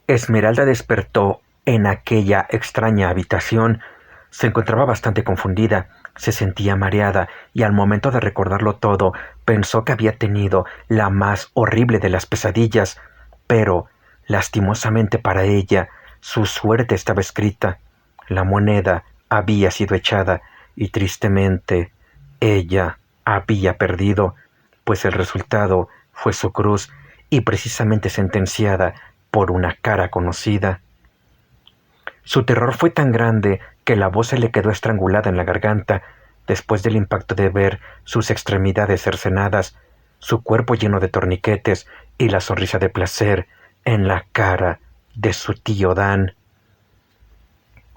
Esmeralda despertó en aquella extraña habitación. Se encontraba bastante confundida, se sentía mareada y al momento de recordarlo todo pensó que había tenido la más horrible de las pesadillas, pero, lastimosamente para ella, su suerte estaba escrita. La moneda había sido echada y tristemente ella había perdido, pues el resultado fue su cruz y precisamente sentenciada por una cara conocida. Su terror fue tan grande que la voz se le quedó estrangulada en la garganta después del impacto de ver sus extremidades cercenadas, su cuerpo lleno de torniquetes y la sonrisa de placer en la cara de su tío Dan.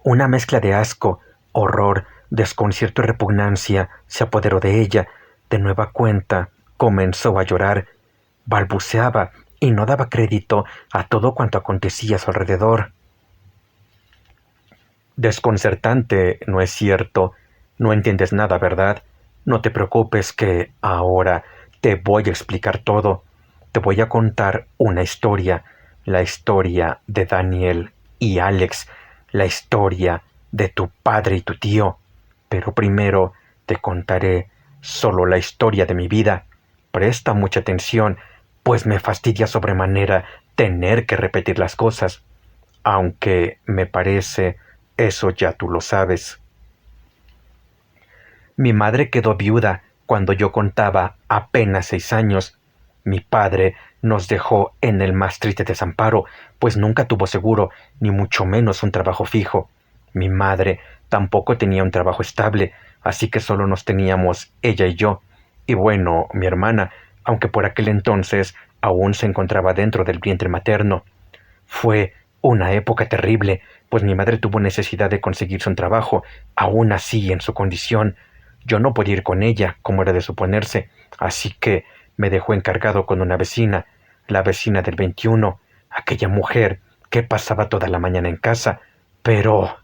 Una mezcla de asco, horror, desconcierto y repugnancia se apoderó de ella. De nueva cuenta, comenzó a llorar, balbuceaba y no daba crédito a todo cuanto acontecía a su alrededor. Desconcertante, ¿no es cierto? No entiendes nada, ¿verdad? No te preocupes que ahora te voy a explicar todo. Te voy a contar una historia, la historia de Daniel y Alex, la historia de tu padre y tu tío. Pero primero te contaré solo la historia de mi vida. Presta mucha atención, pues me fastidia sobremanera tener que repetir las cosas, aunque me parece eso ya tú lo sabes. Mi madre quedó viuda cuando yo contaba apenas 6 años. Mi padre nos dejó en el más triste desamparo, pues nunca tuvo seguro, ni mucho menos un trabajo fijo. Mi madre tampoco tenía un trabajo estable, así que solo nos teníamos ella y yo. Y bueno, mi hermana, aunque por aquel entonces aún se encontraba dentro del vientre materno. Fue una época terrible, pues mi madre tuvo necesidad de conseguirse un trabajo. Aún así, en su condición, yo no podía ir con ella, como era de suponerse, así que me dejó encargado con una vecina, la vecina del 21, aquella mujer que pasaba toda la mañana en casa. Pero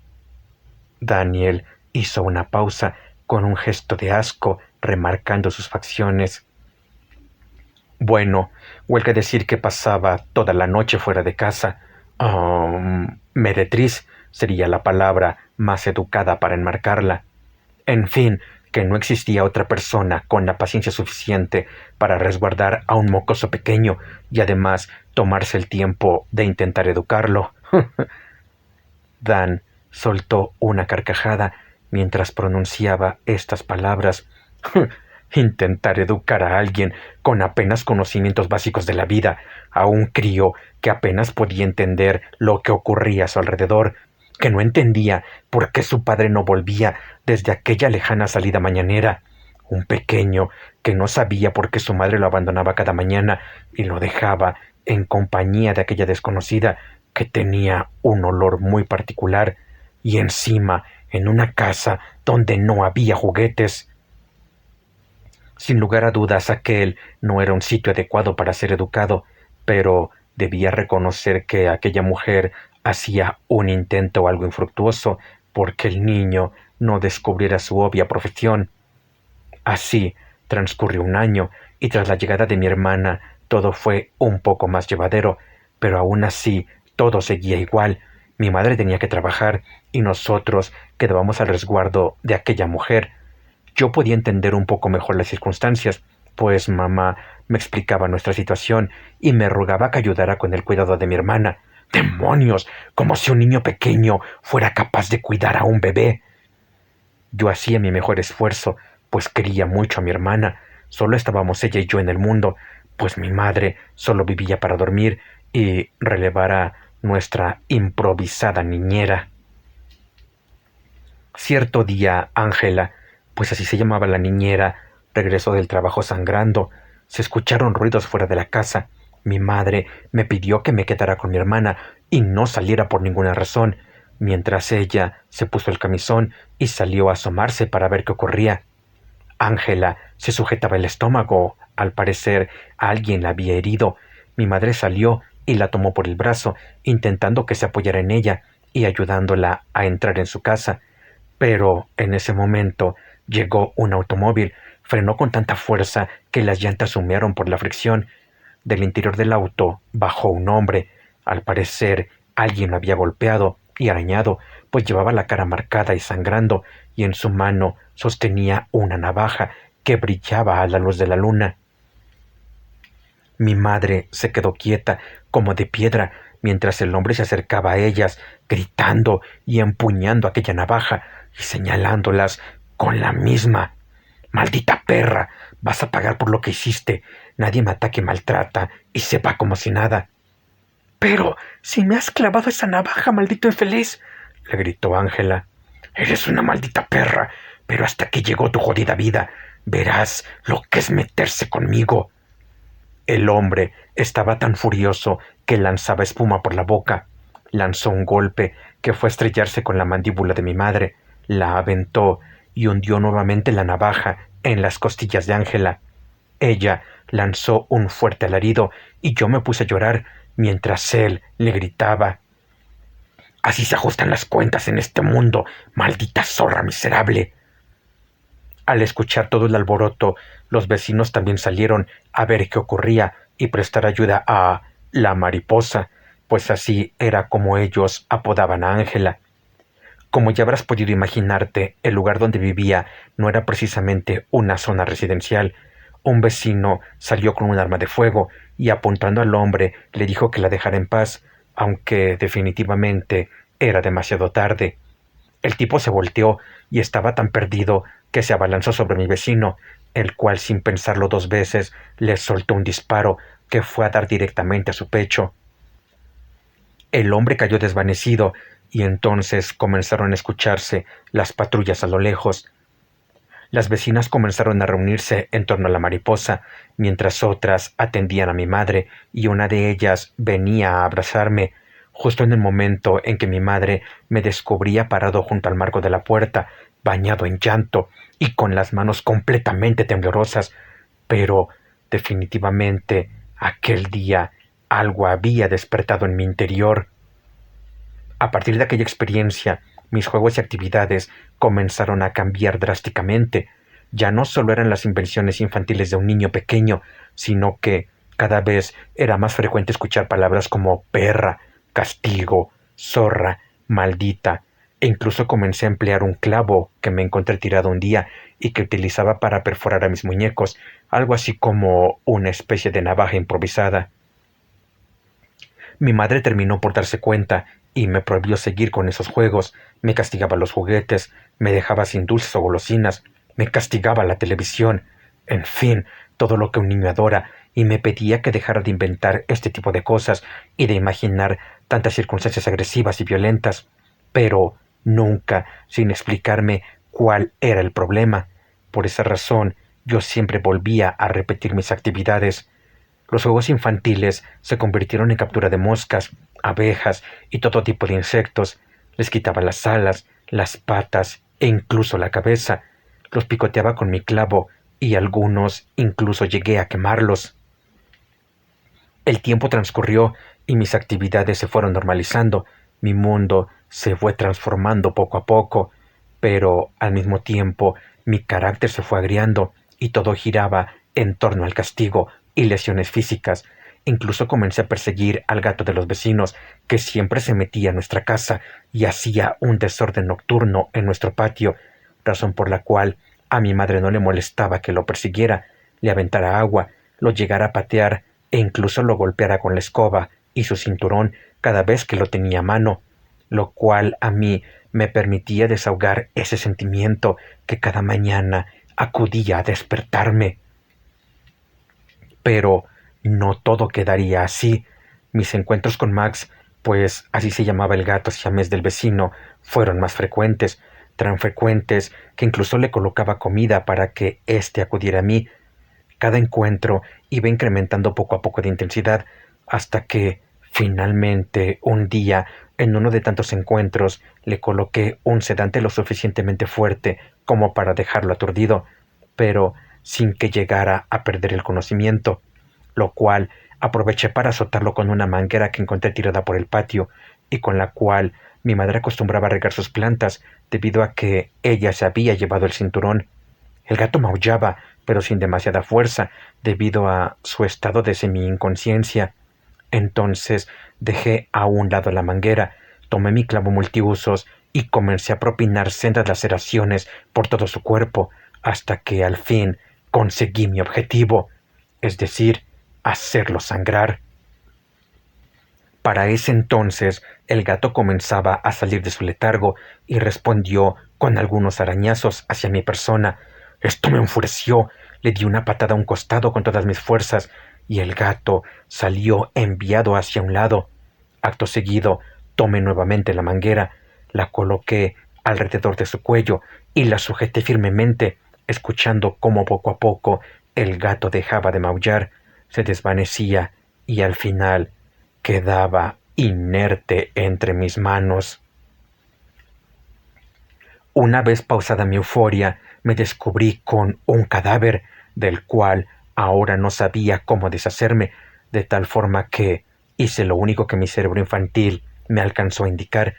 Daniel hizo una pausa con un gesto de asco, remarcando sus facciones. Bueno, huelga decir que pasaba toda la noche fuera de casa. Meretriz sería la palabra más educada para enmarcarla. En fin, que no existía otra persona con la paciencia suficiente para resguardar a un mocoso pequeño y además tomarse el tiempo de intentar educarlo. Dan soltó una carcajada mientras pronunciaba estas palabras. Intentar educar a alguien con apenas conocimientos básicos de la vida, a un crío que apenas podía entender lo que ocurría a su alrededor, que no entendía por qué su padre no volvía desde aquella lejana salida mañanera, un pequeño que no sabía por qué su madre lo abandonaba cada mañana y lo dejaba en compañía de aquella desconocida que tenía un olor muy particular, y encima en una casa donde no había juguetes. Sin lugar a dudas, aquel no era un sitio adecuado para ser educado, pero debía reconocer que aquella mujer hacía un intento algo infructuoso porque el niño no descubriera su obvia profesión. Así transcurrió un año, y tras la llegada de mi hermana todo fue un poco más llevadero, pero aún así todo seguía igual. Mi madre tenía que trabajar y nosotros quedábamos al resguardo de aquella mujer. Yo podía entender un poco mejor las circunstancias, pues mamá me explicaba nuestra situación y me rogaba que ayudara con el cuidado de mi hermana. ¡Demonios! Como si un niño pequeño fuera capaz de cuidar a un bebé. Yo hacía mi mejor esfuerzo, pues quería mucho a mi hermana. Solo estábamos ella y yo en el mundo, pues mi madre solo vivía para dormir y relevar a nuestra improvisada niñera. Cierto día, Ángela, pues así se llamaba la niñera, regresó del trabajo sangrando. Se escucharon ruidos fuera de la casa. Mi madre me pidió que me quedara con mi hermana y no saliera por ninguna razón, mientras ella se puso el camisón y salió a asomarse para ver qué ocurría. Ángela se sujetaba el estómago. Al parecer, alguien la había herido. Mi madre salió y la tomó por el brazo, intentando que se apoyara en ella y ayudándola a entrar en su casa. Pero en ese momento llegó un automóvil, frenó con tanta fuerza que las llantas humearon por la fricción. Del interior del auto bajó un hombre. Al parecer, alguien lo había golpeado y arañado, pues llevaba la cara marcada y sangrando, y en su mano sostenía una navaja que brillaba a la luz de la luna. Mi madre se quedó quieta, como de piedra, mientras el hombre se acercaba a ellas, gritando y empuñando aquella navaja y señalándolas con la misma. «Maldita perra, vas a pagar por lo que hiciste. Nadie me ataque y maltrata y se va como si nada». «Pero si me has clavado esa navaja, maldito infeliz», le gritó Ángela. «Eres una maldita perra, pero hasta que llegó tu jodida vida, verás lo que es meterse conmigo». El hombre estaba tan furioso que lanzaba espuma por la boca. Lanzó un golpe que fue a estrellarse con la mandíbula de mi madre, la aventó y hundió nuevamente la navaja en las costillas de Ángela. Ella lanzó un fuerte alarido y yo me puse a llorar mientras él le gritaba: «Así se ajustan las cuentas en este mundo, maldita zorra miserable». Al escuchar todo el alboroto, los vecinos también salieron a ver qué ocurría y prestar ayuda a la mariposa, pues así era como ellos apodaban a Ángela. Como ya habrás podido imaginarte, el lugar donde vivía no era precisamente una zona residencial. Un vecino salió con un arma de fuego y apuntando al hombre le dijo que la dejara en paz, aunque definitivamente era demasiado tarde. El tipo se volteó y estaba tan perdido que se abalanzó sobre mi vecino, el cual sin pensarlo dos veces le soltó un disparo que fue a dar directamente a su pecho. El hombre cayó desvanecido y entonces comenzaron a escucharse las patrullas a lo lejos. Las vecinas comenzaron a reunirse en torno a la mariposa, mientras otras atendían a mi madre y una de ellas venía a abrazarme, justo en el momento en que mi madre me descubría parado junto al marco de la puerta, bañado en llanto y con las manos completamente temblorosas. Pero definitivamente aquel día algo había despertado en mi interior. A partir de aquella experiencia, mis juegos y actividades comenzaron a cambiar drásticamente. Ya no solo eran las invenciones infantiles de un niño pequeño, sino que cada vez era más frecuente escuchar palabras como perra, castigo, zorra, maldita, e incluso comencé a emplear un clavo que me encontré tirado un día y que utilizaba para perforar a mis muñecos, algo así como una especie de navaja improvisada. Mi madre terminó por darse cuenta y me prohibió seguir con esos juegos, me castigaba los juguetes, me dejaba sin dulces o golosinas, me castigaba la televisión, en fin, todo lo que un niño adora, y me pedía que dejara de inventar este tipo de cosas y de imaginar tantas circunstancias agresivas y violentas, pero nunca sin explicarme cuál era el problema. Por esa razón, yo siempre volvía a repetir mis actividades. Los juegos infantiles se convirtieron en captura de moscas, abejas y todo tipo de insectos. Les quitaba las alas, las patas e incluso la cabeza. Los picoteaba con mi clavo y algunos incluso llegué a quemarlos. El tiempo transcurrió y mis actividades se fueron normalizando. Mi mundo se fue transformando poco a poco, pero al mismo tiempo mi carácter se fue agriando y todo giraba en torno al castigo y lesiones físicas. Incluso comencé a perseguir al gato de los vecinos, que siempre se metía a nuestra casa y hacía un desorden nocturno en nuestro patio, razón por la cual a mi madre no le molestaba que lo persiguiera, le aventara agua, lo llegara a patear e incluso lo golpeara con la escoba y su cinturón cada vez que lo tenía a mano, lo cual a mí me permitía desahogar ese sentimiento que cada mañana acudía a despertarme. Pero no todo quedaría así. Mis encuentros con Max, pues así se llamaba el gato siamés del vecino, fueron más frecuentes, tan frecuentes que incluso le colocaba comida para que éste acudiera a mí. Cada encuentro iba incrementando poco a poco de intensidad, hasta que, finalmente, un día, en uno de tantos encuentros, le coloqué un sedante lo suficientemente fuerte como para dejarlo aturdido, pero sin que llegara a perder el conocimiento, lo cual aproveché para azotarlo con una manguera que encontré tirada por el patio y con la cual mi madre acostumbraba a regar sus plantas debido a que ella se había llevado el cinturón. El gato maullaba, pero sin demasiada fuerza, debido a su estado de semi-inconsciencia. Entonces dejé a un lado la manguera, tomé mi clavo multiusos y comencé a propinar sendas laceraciones por todo su cuerpo, hasta que al fin conseguí mi objetivo, es decir, hacerlo sangrar. Para ese entonces el gato comenzaba a salir de su letargo y respondió con algunos arañazos hacia mi persona. Esto me enfureció, le di una patada a un costado con todas mis fuerzas y el gato salió enviado hacia un lado. Acto seguido, tomé nuevamente la manguera, la coloqué alrededor de su cuello y la sujeté firmemente, escuchando cómo poco a poco el gato dejaba de maullar, se desvanecía y al final quedaba inerte entre mis manos. Una vez pausada mi euforia, me descubrí con un cadáver del cual ahora no sabía cómo deshacerme, de tal forma que hice lo único que mi cerebro infantil me alcanzó a indicar.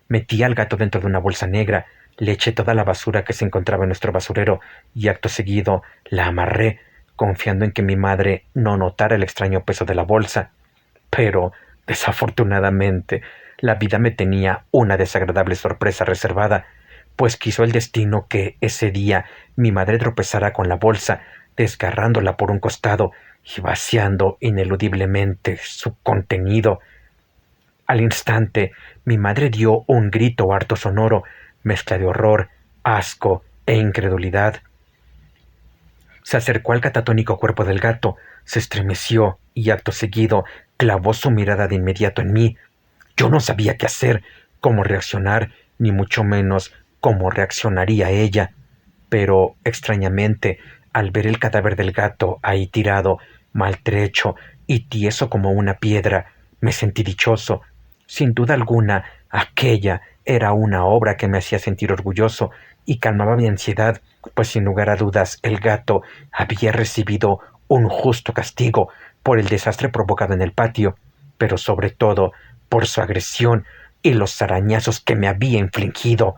Metí al gato dentro de una bolsa negra, le eché toda la basura que se encontraba en nuestro basurero y acto seguido la amarré, confiando en que mi madre no notara el extraño peso de la bolsa. Pero, desafortunadamente, la vida me tenía una desagradable sorpresa reservada, pues quiso el destino que ese día mi madre tropezara con la bolsa, desgarrándola por un costado y vaciando ineludiblemente su contenido. Al instante, mi madre dio un grito harto sonoro, mezcla de horror, asco e incredulidad. Se acercó al catatónico cuerpo del gato, se estremeció y acto seguido clavó su mirada de inmediato en mí. Yo no sabía qué hacer, cómo reaccionar, ni mucho menos cómo reaccionaría ella. Pero, extrañamente, al ver el cadáver del gato ahí tirado, maltrecho y tieso como una piedra, me sentí dichoso. Sin duda alguna, aquella era una obra que me hacía sentir orgulloso y calmaba mi ansiedad, pues sin lugar a dudas el gato había recibido un justo castigo por el desastre provocado en el patio, pero sobre todo por su agresión y los arañazos que me había infligido.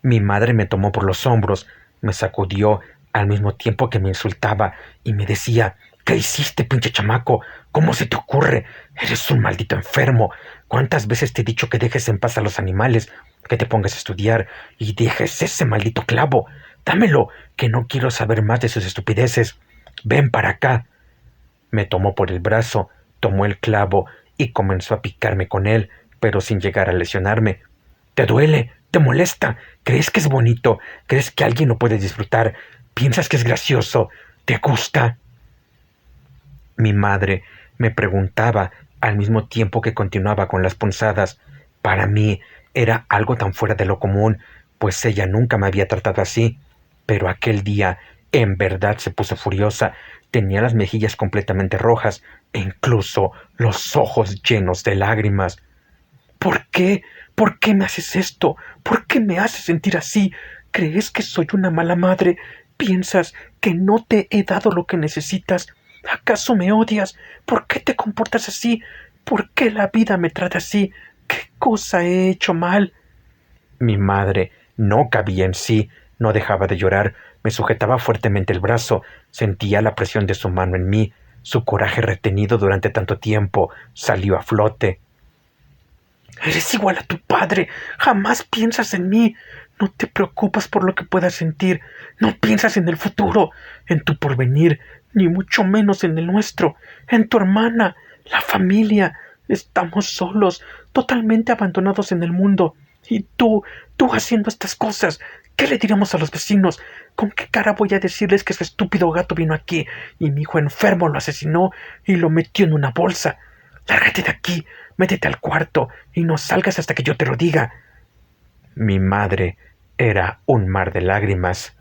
Mi madre me tomó por los hombros, me sacudió al mismo tiempo que me insultaba y me decía: ¿qué hiciste, pinche chamaco? ¿Cómo se te ocurre? Eres un maldito enfermo. ¿Cuántas veces te he dicho que dejes en paz a los animales, que te pongas a estudiar y dejes ese maldito clavo? Dámelo, que no quiero saber más de sus estupideces. Ven para acá. Me tomó por el brazo, tomó el clavo y comenzó a picarme con él, pero sin llegar a lesionarme. ¿Te duele? ¿Te molesta? ¿Crees que es bonito? ¿Crees que alguien lo puede disfrutar? ¿Piensas que es gracioso? ¿Te gusta? Mi madre me preguntaba al mismo tiempo que continuaba con las punzadas. Para mí era algo tan fuera de lo común, pues ella nunca me había tratado así. Pero aquel día en verdad se puso furiosa. Tenía las mejillas completamente rojas e incluso los ojos llenos de lágrimas. ¿Por qué? ¿Por qué me haces esto? ¿Por qué me haces sentir así? ¿Crees que soy una mala madre? ¿Piensas que no te he dado lo que necesitas? ¿Acaso me odias? ¿Por qué te comportas así? ¿Por qué la vida me trata así? ¿Qué cosa he hecho mal? Mi madre no cabía en sí, no dejaba de llorar, me sujetaba fuertemente el brazo, sentía la presión de su mano en mí, su coraje retenido durante tanto tiempo salió a flote. Eres igual a tu padre, jamás piensas en mí, no te preocupas por lo que puedas sentir, no piensas en el futuro, en tu porvenir, ni mucho menos en el nuestro, en tu hermana, la familia. Estamos solos, totalmente abandonados en el mundo. Y tú haciendo estas cosas, ¿qué le diremos a los vecinos? ¿Con qué cara voy a decirles que su estúpido gato vino aquí y mi hijo enfermo lo asesinó y lo metió en una bolsa? Lárgate de aquí, métete al cuarto y no salgas hasta que yo te lo diga. Mi madre era un mar de lágrimas.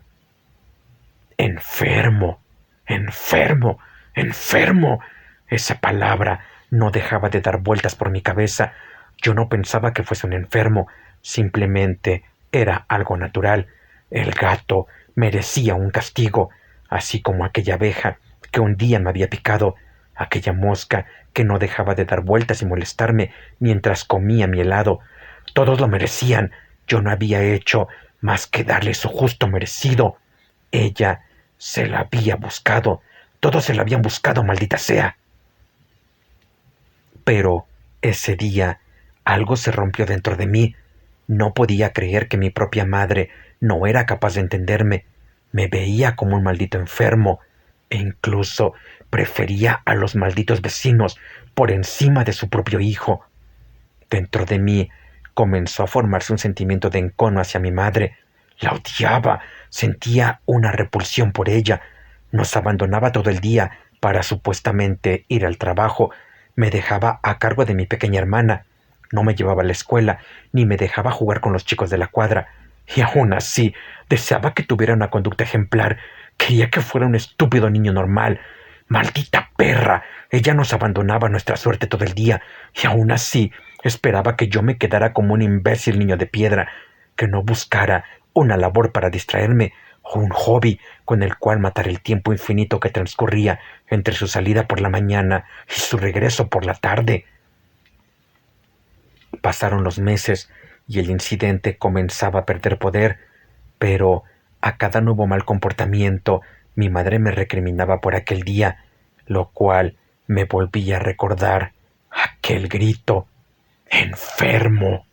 Enfermo, enfermo, enfermo. Esa palabra no dejaba de dar vueltas por mi cabeza. Yo no pensaba que fuese un enfermo, simplemente era algo natural. El gato merecía un castigo, así como aquella abeja que un día me había picado, aquella mosca que no dejaba de dar vueltas y molestarme mientras comía mi helado. Todos lo merecían. Yo no había hecho más que darle su justo merecido. Ella se la había buscado. Todos se la habían buscado, maldita sea. Pero ese día algo se rompió dentro de mí. No podía creer que mi propia madre no era capaz de entenderme. Me veía como un maldito enfermo e incluso prefería a los malditos vecinos por encima de su propio hijo. Dentro de mí comenzó a formarse un sentimiento de encono hacia mi madre. La odiaba, sentía una repulsión por ella. Nos abandonaba todo el día para supuestamente ir al trabajo. Me dejaba a cargo de mi pequeña hermana. No me llevaba a la escuela, ni me dejaba jugar con los chicos de la cuadra. Y aún así, deseaba que tuviera una conducta ejemplar. Quería que fuera un estúpido niño normal. ¡Maldita perra! Ella nos abandonaba a nuestra suerte todo el día, y aún así esperaba que yo me quedara como un imbécil niño de piedra, que no buscara una labor para distraerme o un hobby con el cual matar el tiempo infinito que transcurría entre su salida por la mañana y su regreso por la tarde. Pasaron los meses y el incidente comenzaba a perder poder, pero a cada nuevo mal comportamiento mi madre me recriminaba por aquel día, lo cual me volvía a recordar aquel grito: ¡enfermo!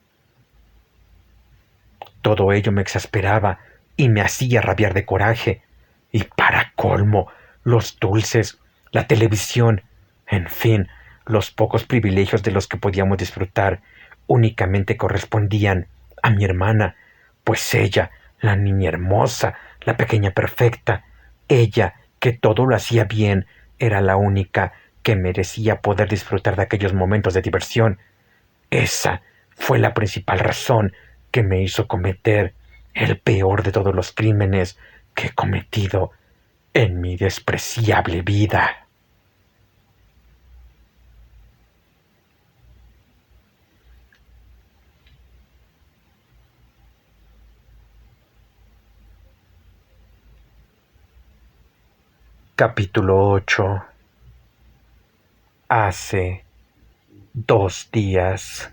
Todo ello me exasperaba y me hacía rabiar de coraje. Y para colmo, los dulces, la televisión, en fin, los pocos privilegios de los que podíamos disfrutar únicamente correspondían a mi hermana, pues ella, la niña hermosa, la pequeña perfecta, ella, que todo lo hacía bien, era la única que merecía poder disfrutar de aquellos momentos de diversión. Esa fue la principal razón que me hizo cometer el peor de todos los crímenes que he cometido en mi despreciable vida. Capítulo 8. Hace 2 días.